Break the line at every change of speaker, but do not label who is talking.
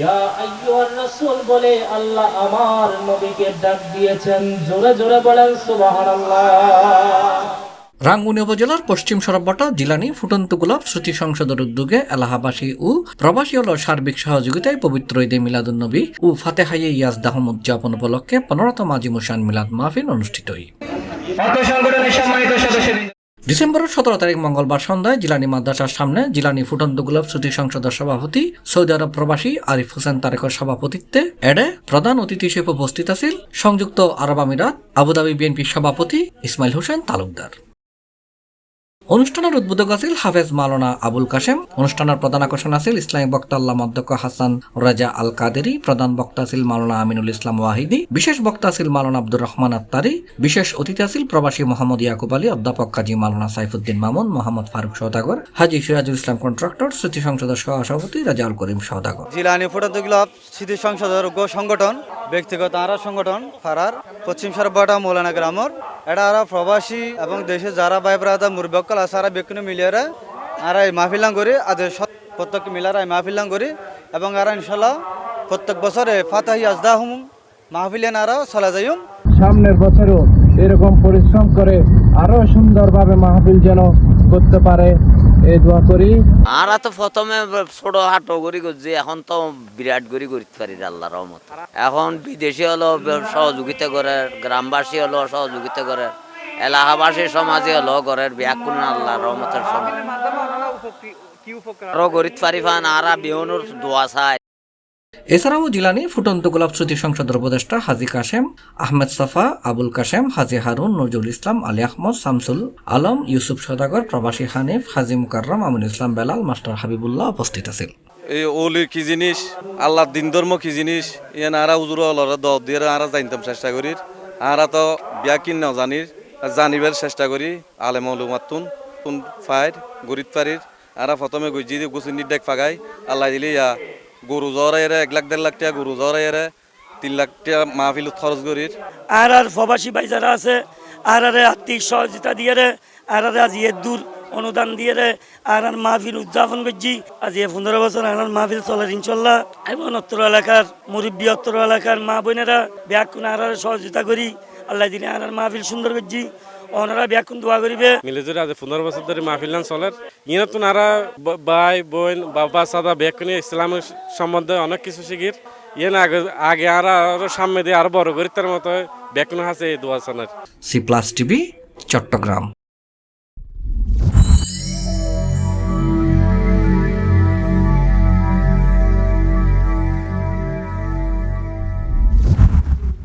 ইয়া আইয়ুহার রাসূল বলে আল্লাহ আমার নবীকে ডাক দিয়েছেন। জোরে জোরে বলেন সুবহানাল্লাহ।
রাঙ্গুনি উপজেলার পশ্চিম সরবটা জিলানি ফুটন্ত গোলাপ স্মৃতি সংসদের উদ্যোগে এলাহাবাসী ও প্রবাসী হল সার্বিক সহযোগিতায় পবিত্র ঈদে মিলাদুন্নবী ও ফাতেহায়ে ইয়াজদাহম উদযাপন উপলক্ষে 15তম আজিমুশান মিলাদ মাহফিল অনুষ্ঠিত হয়। ডিসেম্বরের 17 তারিখ মঙ্গলবার সন্ধ্যায় জিলানি মাদ্রাসার সামনে জিলানি ফুটন্ত গোলাপ স্মৃতি সংসদের সভাপতি সৌদি আরব প্রবাসী আরিফ হোসেন তারেকের সভাপতিত্বে এডে প্রধান অতিথি হিসেবে উপস্থিত আছেন সংযুক্ত আরব আমিরাত আবুধাবি বিএনপির সভাপতি ইসমাইল হোসেন তালুকদার। অনুষ্ঠানের উদ্বোধক আছিল হাফেজ মাওলানা আবুল কাশেম। অনুষ্ঠানের প্রধান আকর্ষণ আছিল ইসলামী বক্তা আল্লামা অধ্যক্ষ হাসান রাজা আল কাদেরি। প্রধান বক্তা আছিল মাওলানা আমিনুল ইসলাম ওয়াহিদি। বিশেষ বক্তা আছিল মাওলানা আব্দুর রহমান আত্তারি। বিশেষ অতিথি আছিল প্রবাসী মোহাম্মদ ইয়াকুব আলী, অধ্যাপক কাজী মাওলানা সাইফুদ্দিন মামুন, মোহাম্মদ ফারুক সওদাগর, হাজী সিরাজুল ইসলাম কন্ট্রাক্টর, স্মৃতি সংসদের সভাপতি রাজাউল করিম সওদাগর।
জিলানি ফুটন্ত গোলাপ স্মৃতি সংসদের সংগঠন ব্যক্তিগত আরা সংগঠন ফারার পশ্চিম সরবটা মৌলানা গ্রামর এটা আরা প্রবাসী এবং দেশে যারা ভাই ব্রাদা মুরব্বকল আছে আরা ব্যক্তি মিলিয়ে আর এই মাহফিলাং করি আজ প্রত্যেক মিলার এই মাহফিলাং করি এবং আর ইনশাল্লাহ প্রত্যেক বছরে ফাতাহি আজদাহুম মাহফিলেন আরা চলা যাইম।
সামনের বছরও এরকম পরিশ্রম করে আরো সুন্দরভাবে মাহফিল যেন করতে পারে এই দোয়া করি।
আমরা তো প্রথমে ছোট হাটো করি করছি, এখন তো বিরাট করি করতে পারি আল্লাহর রহমত। এখন বিদেশি হলো সহযোগিতা করে, গ্রামবাসী হলো সহযোগিতা করে, এলাকাবাসী সমাজে হলো ঘরের ব্যাকুল আল্লাহর রহমতের সঙ্গে আরো গরিত পারি ফান আরা বিহনুর দোয়া চাই।
এছাড়াও জিলানি ফুটন্ত গোলাপ স্মৃতি সংসদের উপদেষ্টা হাজী কাশেম, আহমেদ সাফা, আবুল কাশেম, হাজী হারুন, নজরুল ইসলাম, আলী আহমদ, শামসুল আলম, ইউসুফ সওদাগর, প্রবাসী হানিফ, হাজী মুকাররম, আমিনুল ইসলাম বেলাল, মাস্টার হাবিবুল্লাহ উপস্থিত আছেন।
এই ওলি কি জিনিস, আল্লাহর দিন ধর্ম কি জিনিস, ইয়ান আরা উজুর আল্লাহর দ দিয়ে আরা জানতাম চেষ্টা করি। আরা তো বিয়া কিন জানির জানিবার চেষ্টা করি। আলেম মাতুন তুন ফাইর গরিত পারির আরা প্রথমে গজি গুছির নির্দেশ ফাগাই আল্লাহ দিলে ইয়া গরু জ্বর এরে 1 লাখ 1.5 লাখ টাকা গরু জ্বর এরে 3 লাখ টাকা মাহফিল খরচ করির।
আর প্রবাসী ভাই যারা আছে আর আর্থিক সহযোগিতা দিয়ে রে আর আজ দূর অনুদান দিয়ে রে আর মাহফিল উদযাপন করছি। আজ 15 বছর আর মাহফিল চলার ইনশাল্লাহ এবং অত্র এলাকার মুরব্বী অত্র এলাকার মা বোনেরা ব্যাকুন আর সহযোগিতা করি আল্লাহ দিনে আর মাহফিল সুন্দর করছি। ওনারা ব্যাকুন দোয়া করিবে
মিলে জুড়ে আজ 15 বছর ধরে মাহফিল চলের ইয়ে তো নারা ভাই বোন বাবা সাদা ব্যাকুনি ইসলামের সম্বন্ধে অনেক কিছু শিখির। ইয়ে না আগে আরো সামনে দিয়ে আরো বড় করি তার মতো ব্যাকুন আছে এই দোয়া সানার।
C plus TV, Chittagong.